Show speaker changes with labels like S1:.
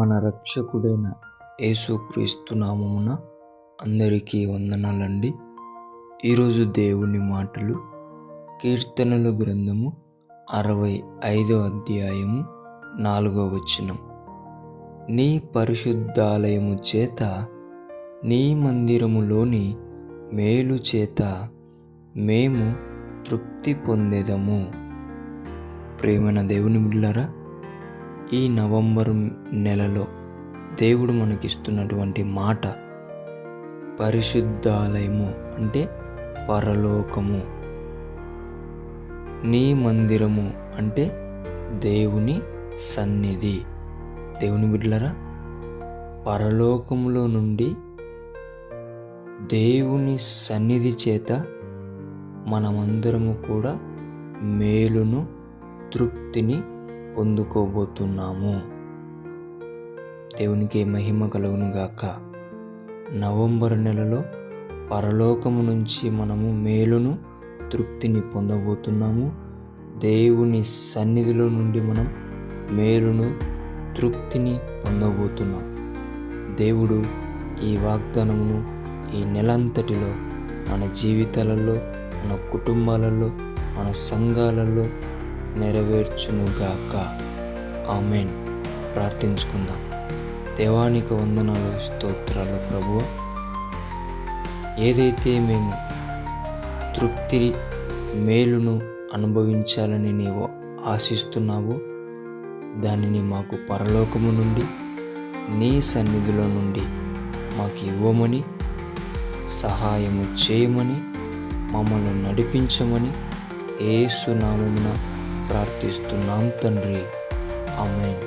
S1: మన రక్షకుడైన యేసుక్రీస్తు నామమున అందరికీ వందనాలండి. ఈరోజు దేవుని మాటలు కీర్తనల గ్రంథము 65వ అధ్యాయము 4వ వచనం. నీ పరిశుద్ధాలయము చేత, నీ మందిరములోని మేలు చేత మేము తృప్తి పొందెదము. ప్రేమైన దేవుని బిడ్డలారా, ఈ నవంబర్ నెలలో దేవుడు మనకిస్తున్నటువంటి మాట పరిశుద్ధాలయము అంటే పరలోకము, నీ మందిరము అంటే దేవుని సన్నిధి. దేవుని బిడ్డలారా, పరలోకములో నుండి దేవుని సన్నిధి చేత మనమందరము కూడా మేలును, తృప్తిని పొందుకోబోతున్నాము. దేవునికి మహిమ కలుగును గాక. నవంబర్ నెలలో పరలోకము నుంచి మనము మేలును, తృప్తిని పొందబోతున్నాము. దేవుని సన్నిధిలో నుండి మనం మేలును, తృప్తిని పొందబోతున్నాం. దేవుడు ఈ వాగ్దానమును ఈ నెలంతటిలో మన జీవితాలలో, మన కుటుంబాలలో, మన సంఘాలలో నెరవేర్చునుగాక. ఆమేన్. ప్రార్థించుకుందాం. దేవానికి వందనాలు, స్తోత్రాలు ప్రభువా. ఏదైతే మేము తృప్తి, మేలును అనుభవించాలని నీవు ఆశిస్తున్నావో దానిని మాకు పరలోకము నుండి, నీ సన్నిధిలో నుండి మాకు ఇవ్వమని, సహాయము చేయమని, మమ్మల్ని నడిపించమని యేసు నామమున ప్రార్థిస్తున్నాం తండ్రి. ఆమేన్.